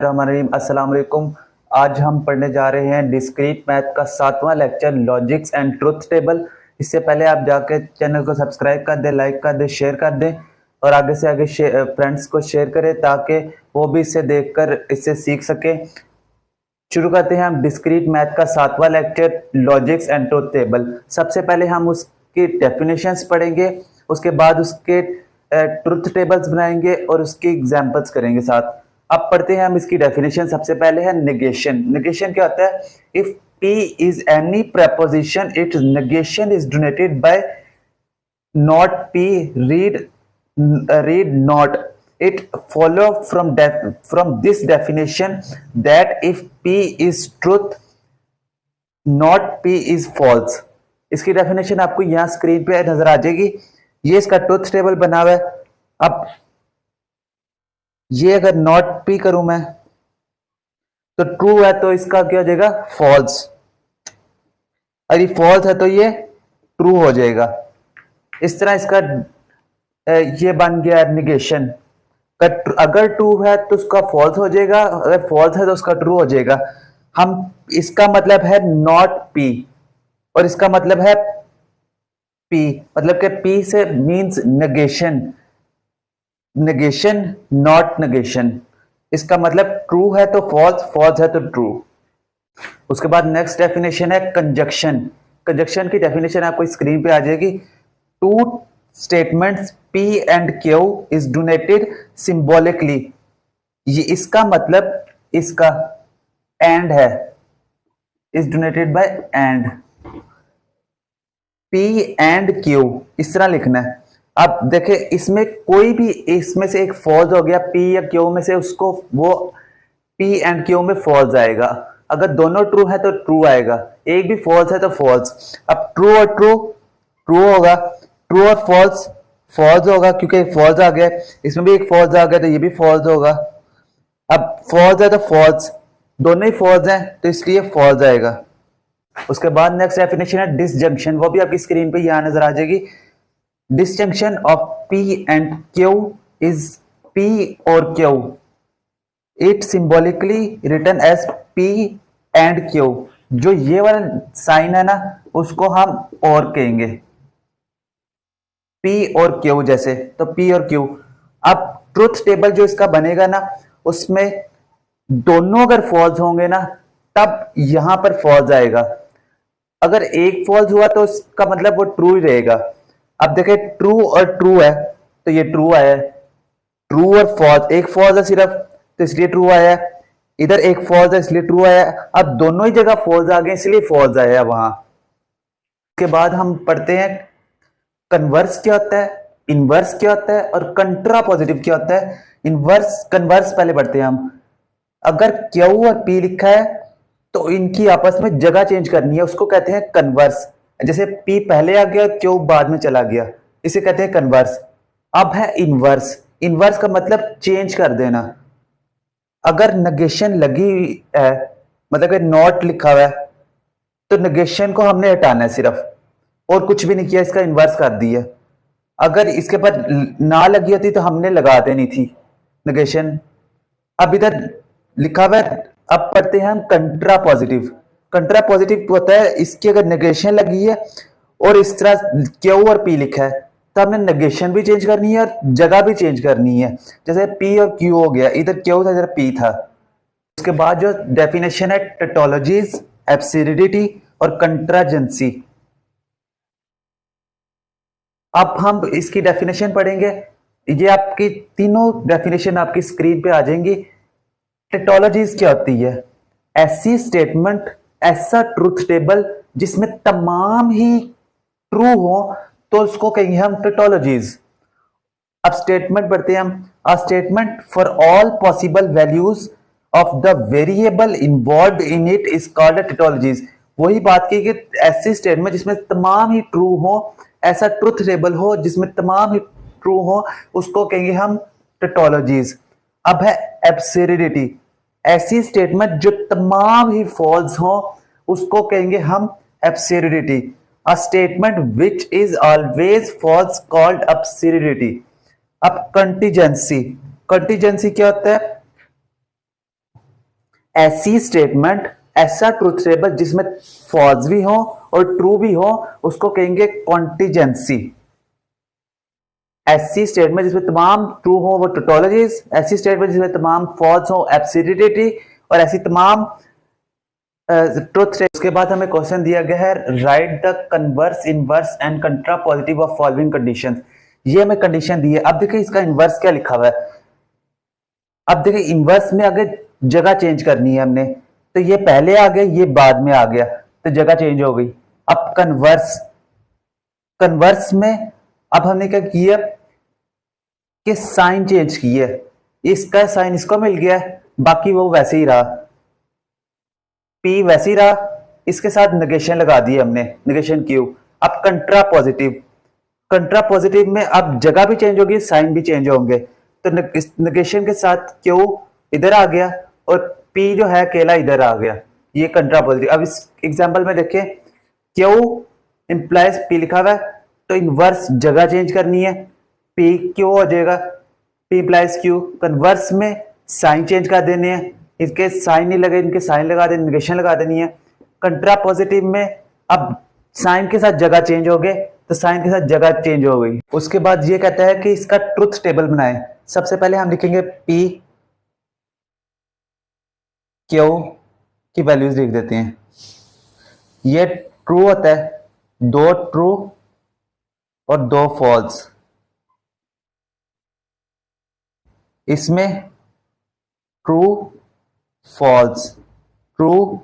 अस्सलाम वालेकुम। आज हम पढ़ने जा रहे हैं डिस्क्रीट मैथ का 7वां lecture logics and truth table. इससे पहले आप जाके चैनल को सब्सक्राइब कर दें, लाइक कर दें, शेयर कर दें और आगे से आगे फ्रेंड्स को शेयर करें ताकि वो भी इससे देखकर इससे सीख सके। शुरू करते हैं हम डिस्क्रीट मैथ का 7वां lecture logics and truth table. सबसे पहले हम उसकी डेफिनेशंस पढ़ेंगे, उसके बाद उसके ट्रुथ टेबल्स बनाएंगे और उसकी एग्जांपल्स करेंगे साथ। अब पढ़ते हैं हम इसकी डेफिनेशन। सबसे पहले है नेगेशन। नेगेशन क्या होता है? If P is any preposition, its negation is denoted by not P. Read not. It follow from this definition that if P is truth, not P is false. इसकी definition आपको यहां screen पे नजर आ जाएगी। ये इसका ट्रुथ टेबल बना हुआ है। अब ये अगर नॉट पी करूं मैं तो ट्रू है तो इसका क्या हो जाएगा? फॉल्स। अगर फॉल्स है तो ये ट्रू हो जाएगा। इस तरह इसका ये बन गया निगेशन। अगर ट्रू है तो उसका फॉल्स हो जाएगा, अगर फॉल्स है तो उसका ट्रू हो जाएगा। हम इसका मतलब है नॉट पी और इसका मतलब है पी, मतलब कि पी से means negation, negation not negation. इसका मतलब ट्रू है तो फॉल्स, फॉल्स है तो ट्रू। उसके बाद नेक्स्ट डेफिनेशन है कंजक्शन। कंजक्शन की डेफिनेशन आपको स्क्रीन पे आ जाएगी। Two statements P and Q is donated symbolically. ये इसका मतलब इसका एंड है, is donated bye and. P and Q इस तरह लिखना है। अब देखें इसमें कोई भी इसमें से एक फॉल्स हो गया, P या Q में से, उसको वो P एंड Q में फॉल्स आएगा। अगर दोनों ट्रू है तो ट्रू आएगा, एक भी फॉल्स है तो फॉल्स। अब ट्रू और ट्रू ट्रू होगा, ट्रू और फॉल्स फॉल्स होगा क्योंकि फॉल्स आ गया। इसमें भी एक फॉल्स आ गया तो ये भी फॉल्स होगा। अब फॉल्स है तो फॉल्स, दोनों ही फॉल्स हैं तो इसलिए फॉल्स आएगा। उसके बाद नेक्स्ट डेफिनेशन है डिसजंक्शन। वो भी आपकी स्क्रीन पे यहां नजर आ जाएगी। Disjunction of P and Q is P or Q. It symbolically written as P and Q. जो ये वाला साइन है ना उसको हम और कहेंगे, P और Q जैसे, तो P और Q। अब ट्रुथ टेबल जो इसका बनेगा ना उसमें दोनों अगर फॉल्स होंगे ना तब यहां पर फॉल्स आएगा। अगर एक फॉल्स हुआ तो इसका मतलब वो ट्रू ही रहेगा। अब देखें ट्रू और ट्रू है तो ये ट्रू आया है, ट्रू और फॉल्स, एक फॉल्स है सिर्फ तो इसलिए ट्रू आया है, इधर एक फॉल्स है इसलिए ट्रू आया है। अब दोनों ही जगह फॉल्स आ गए इसलिए फॉल्स आया है वहां। के बाद हम पढ़ते हैं कन्वर्स क्या होता है, इनवर्स क्या होता है और कंट्रा पॉजिटिव क्या होता है। इनवर्स कन्वर्स पहले पढ़ते हैं हम। अगर Q और P लिखा है तो इनकी आपस में जगह चेंज करनी है, उसको कहते हैं कन्वर्स। जैसे P पहले आ गया, Q बाद में चला गया, इसे कहते हैं कन्वर्स। अब है इनवर्स। इनवर्स का मतलब चेंज कर देना। अगर नेगेशन लगी है, मतलब कि नॉट लिखा हुआ है तो नेगेशन को हमने हटाना है सिर्फ, और कुछ भी नहीं किया, इसका इनवर्स कर दिया। अगर इसके पर ना लगी होती तो हमने लगा देनी थी नेगेशन। अब इधर लिखा हुआ है। अब पढ़ते हैं हम कंट्रा पॉजिटिव। कंट्रा पॉजिटिव होता है इसकी अगर नेगेशन लगी है और इस तरह Q और P लिखा है तो हमने नेगेशन भी चेंज करनी है और जगह भी चेंज करनी है। जैसे P और Q हो गया, इधर Q था इधर P था। उसके बाद जो डेफिनेशन है टेटोलॉजीज, एब्सर्डिटी और कंट्राजेंसी। अब हम इसकी डेफिनेशन पढ़ेंगे। ये आपकी तीनों डेफिनेशन आपकी स्क्रीन पे आ जाएंगी। टेटोलॉजीज क्या होती है? ऐसी स्टेटमेंट, ऐसा ट्रूथ टेबल जिसमें तमाम ही ट्रू हो तो उसको कहेंगे हम टेटोलॉजीज। अब स्टेटमेंट पढ़ते हैं हम। A statement for all possible values of the variable involved in it is called tautologies. वही बात की कि ऐसी स्टेटमेंट जिसमें तमाम ही ट्रू हो, ऐसा ट्रूथ टेबल हो जिसमें तमाम ही ट्रू हो, उसको कहेंगे हम टेटोलॉजीज। अब है एब्सर्डिटी। ऐसी स्टेटमेंट जो तमाम ही फॉल्स हो उसको कहेंगे हम absurdity. A statement which is always false called absurdity. अब कंटीजेंसी। कंटीजेंसी क्या होता है? ऐसी स्टेटमेंट, ऐसा ट्रूथ टेबल जिसमें फॉल्स भी हो और ट्रू भी हो, उसको कहेंगे कॉन्टिजेंसी। ऐसी स्टेटमेंट जिसमें तमाम ट्रू हो वो टोटोलॉजीज, ऐसी स्टेटमेंट जिसमें तमाम फॉल्स हो एब्सर्डिटी, और ऐसी तमाम ट्रुथ। उसके बाद हमें क्वेश्चन दिया गया है write the converse, inverse and contrapositive of following conditions. ये हमें कंडीशन दी है। अब देखिए इसका इनवर्स क्या लिखा हुआ है। अब देखिए इनवर्स में आगे जगह चेंज करनी है हमने, तो ये पहले आ गया, ये बाद में आ गया, तो जगह चेंज हो गई। अब कन्वर्स, कन्वर्स में अब हमने क्या किया कि साइन चेंज किया, इसका साइन इसको मिल गया, बाकी वो वैसे ही रहा, पी वैसे ही रहा, इसके साथ नेगेशन लगा दी हमने, नेगेशन क्यू। अब कंट्रा पॉजिटिव, कंट्रा पॉजिटिव में अब जगह भी चेंज होगी, साइन भी चेंज होंगे, तो नेगेशन के साथ क्यू इधर आ गया और पी जो है अकेला इधर आ गया, ये कंट्रा पॉजिटिव। अब इस एग्जांपल में देखें क्यू इंप्लाइज पी लिखा हुआ है, तो इनवर्स जगह चेंज करनी है, पी क्यू हो जाएगा, पी इंप्लाइज क्यू। कन्वर्स में साइन चेंज कर देने हैं, इसके साइन नहीं लगे, इनके साइन लगा देने, नेगेशन लगा देनी है। कंट्रा पॉजिटिव में अब साइन के साथ जगह चेंज हो गए, तो साइन के साथ जगह चेंज हो गई। उसके बाद ये कहता है कि इसका ट्रुथ टेबल बनाएं। सबसे पहले हम लिखेंगे पी क्यू की वैल्यूज लिख देते हैं। ये ट्रू होता है, दो ट्रू और दो फॉल्स। इसमें ट्रू फॉल्स, ट्रू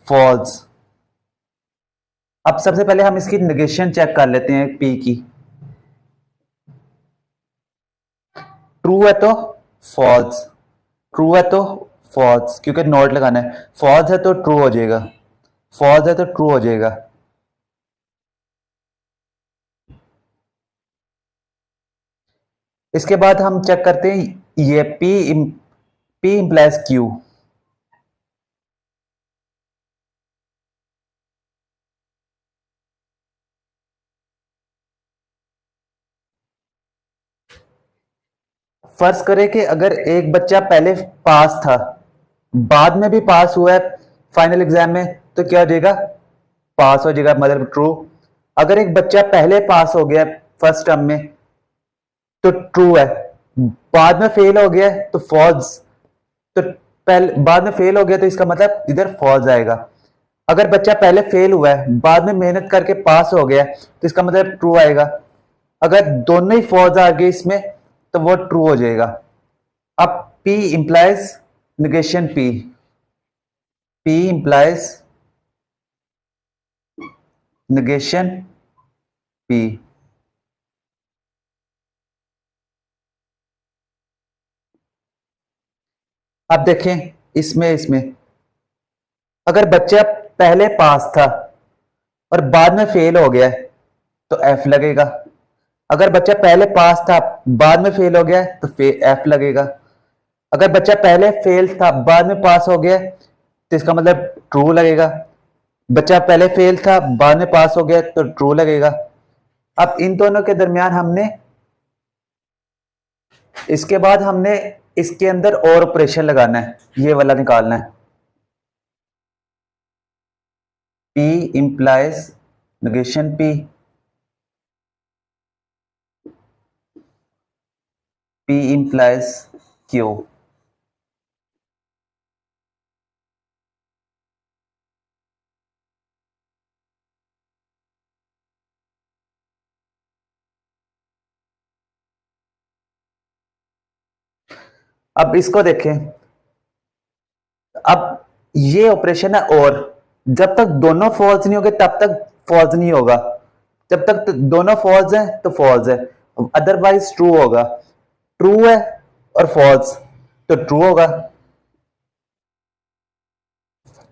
फॉल्स। अब सबसे पहले हम इसकी नेगेशन चेक कर लेते हैं पी की। ट्रू है तो फॉल्स, ट्रू है तो फॉल्स, क्योंकि नोट लगाना है। फॉल्स है तो ट्रू हो जाएगा, फॉल्स है तो ट्रू हो जाएगा। इसके बाद हम चेक करते हैं ये पी इंप्लाइज क्यू। फर्ज करें कि अगर एक बच्चा पहले पास था, बाद में भी पास हुआ है फाइनल एग्जाम में, तो क्या हो जाएगा, पास हो जाएगा, मतलब ट्रू। अगर एक बच्चा पहले पास हो गया फर्स्ट टर्म में तो ट्रू है, बाद में फेल हो गया तो फॉल्स। तो पहले बाद में फेल हो गया तो इसका मतलब इधर फॉल्स आएगा। अगर बच्चा पहले फेल हुआ है, बाद में मेहनत करके पास हो गया, तो इसका मतलब ट्रू आएगा। अगर दोनों ही फॉल्स आ गए इसमें, तो वो ट्रू हो जाएगा। अब P implies negation P, P implies negation P। अब देखें इसमें अगर बच्चा पहले पास था और बाद में फेल हो गया तो F लगेगा। अगर बच्चा पहले पास था, बाद में फेल हो गया तो F लगेगा। अगर बच्चा पहले फेल था, बाद में पास हो गया, तो इसका मतलब ट्रू लगेगा। बच्चा पहले फेल था, बाद में पास हो गया, तो ट्रू लगेगा। अब इन दोनों के दरमियान हमने, इसके बाद हमने इसके अंदर और ऑपरेशन लगाना है, ये वाला निकालना है। P implies negation P, P implies Q। अब इसको देखें, अब ये ऑपरेशन है, और जब तक दोनों फॉल्स नहीं होंगे तब तक फॉल्स नहीं होगा। जब तक दोनों फॉल्स हैं तो फॉल्स है, अदरवाइज ट्रू होगा। ट्रू है और फॉल्स तो ट्रू होगा।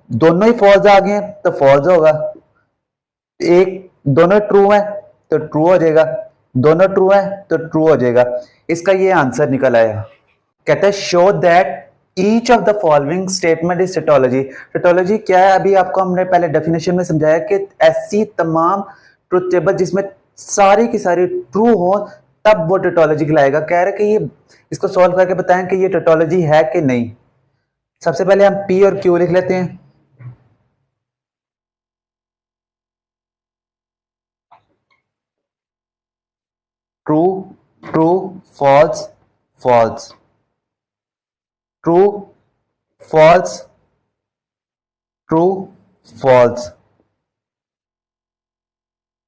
दोनों ही फॉल्स आ गए तो फॉल्स होगा। एक दोनों ट्रू है तो ट्रू हो जाएगा, दोनों ट्रू है तो ट्रू हो जाएगा। इसका ये आंसर निकल आया। कहता है show that each of the following statement is tautology. Tautology क्या है, अभी आपको हमने पहले डेफिनेशन में समझाया कि ऐसी तमाम ट्रुथ टेबल जिसमें सारी की सारी ट्रू हो तब वो टोटोलॉजी कहलाएगा। कह रहे कि ये इसको सॉल्व करके बताएं कि ये टोटोलॉजी है कि नहीं। सबसे पहले हम पी और क्यू लिख लेते हैं। True, true, false, false, true, false, true, false.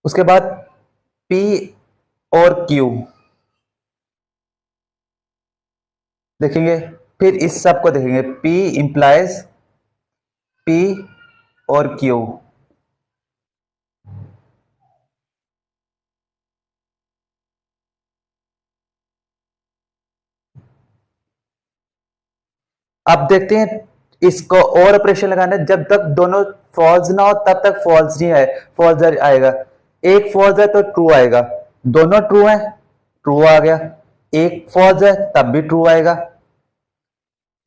उसके बाद P और Q देखेंगे, फिर इस सब को देखेंगे, P इंप्लाइज P और Q। अब देखते हैं इसको और ऑपरेशन लगाना है, जब तक दोनों फॉल्स ना हो तब तक फॉल्स नहीं आए, फॉल्स आएगा। एक फॉल्स है तो ट्रू आएगा, दोनों ट्रू है, ट्रू आ गया। एक फॉल्स है तब भी ट्रू आएगा,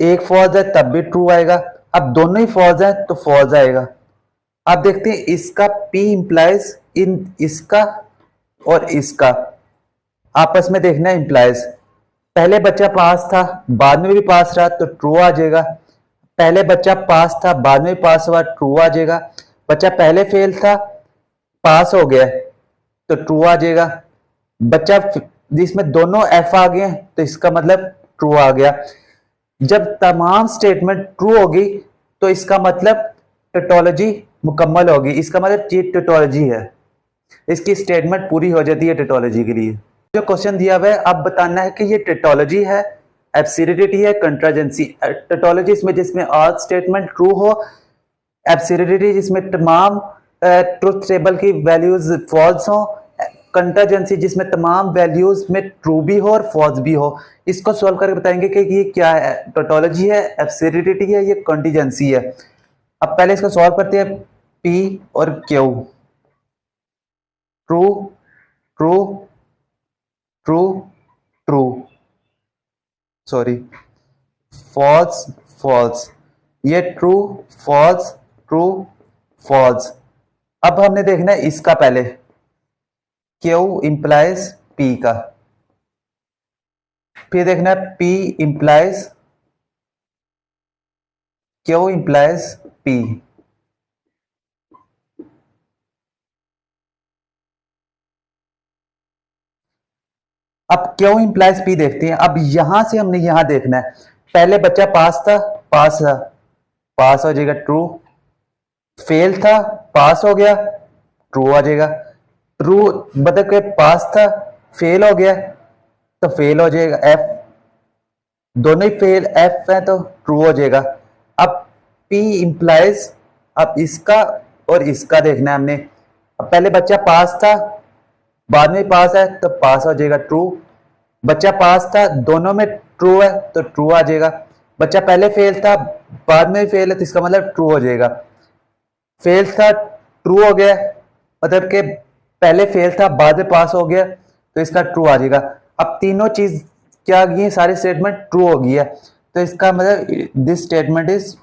एक फॉल्स है तब भी ट्रू आएगा। अब दोनों ही फॉल्स है तो फॉल्स आएगा। अब देखते हैं इसका P इंप्लाइज इन इसका और इसका आपस में देखना इंप्लाइज। पहले बच्चा पास था बाद में भी पास रहा तो ट्रू आ जाएगा। पहले बच्चा पास था बाद में भी पास हुआ, ट्रू आ जाएगा। बच्चा पहले फेल था पास हो गया तो ट्रू आ जाएगा। बच्चा जिसमें दोनों एफ आ गए तो इसका मतलब ट्रू आ गया। जब तमाम स्टेटमेंट ट्रू होगी तो इसका मतलब टेटोलॉजी मुकम्मल होगी, इसका मतलब चीट टेटोलॉजी है, इसकी स्टेटमेंट पूरी हो जाती है टेटोलॉजी के लिए। जो क्वेश्चन दिया हुआ है अब बताना है कि ये टेटोलॉजी है, एब्सर्डिटी है, कंट्राजेंसी। टेटोलॉजी इसमें जिसमें ऑल स्टेटमेंट ट्रू हो, एब्सर्डिटी जिसमें तमाम ट्रुथ टेबल की वैल्यूज फॉल्स हो, कंट्राजेंसी जिसमें तमाम वैल्यूज में ट्रू भी हो और फॉल्स भी हो। इसको सॉल्व करके बताएंगे कि ये क्या है, टेटोलॉजी है, एब्सर्डिटी है, ये कंटीजेंसी है। अब पहले इसको सॉल्व करते हैं। P और Q, true, true, true, true, sorry, false, false, ये ट्रू, फॉल्स, ट्रू, फॉल्स। अब हमने देखना है इसका पहले, Q इंप्लाइज P का, फिर देखना है P implies Q implies P। अब क्यों इंप्लाइज P देखते हैं। अब यहां से हमने यहां देखना है, पहले बच्चा पास था, पास था, पास हो जाएगा ट्रू। फेल था पास हो गया ट्रू आ जाएगा। ट्रू मतलब के पास था फेल हो गया तो फेल हो जाएगा F, दोनों ही फेल F है तो ट्रू हो जाएगा। अब P इंप्लाइज, अब इसका और इसका देखना है हमने। अब पहले बच्चा पास था बाद में पास है तो पास हो जाएगा ट्रू। बच्चा पास था दोनों में ट्रू है तो ट्रू आ जाएगा। बच्चा पहले फेल था बाद में फेल है तो इसका मतलब ट्रू हो जाएगा। फेल था ट्रू हो गया, मतलब कि पहले फेल था बाद में पास हो गया तो इसका ट्रू आ जाएगा। अब तीनों चीज क्या आ गई है, सारी स्टेटमेंट ट्रू हो गई है तो इसका मतलब दिस स्टेटमेंट इज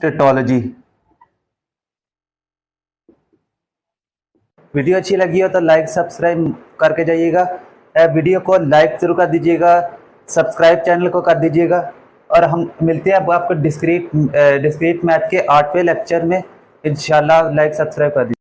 टेटोलॉजी। वीडियो अच्छी लगी हो तो लाइक सब्सक्राइब करके जाइएगा। वीडियो को लाइक जरूर कर दीजिएगा, सब्सक्राइब चैनल को कर दीजिएगा। और हम मिलते हैं अब आपको डिस्क्रीट मैथ के 8वें लेक्चर में। इंशाल्लाह लाइक सब्सक्राइब कर दीजिए।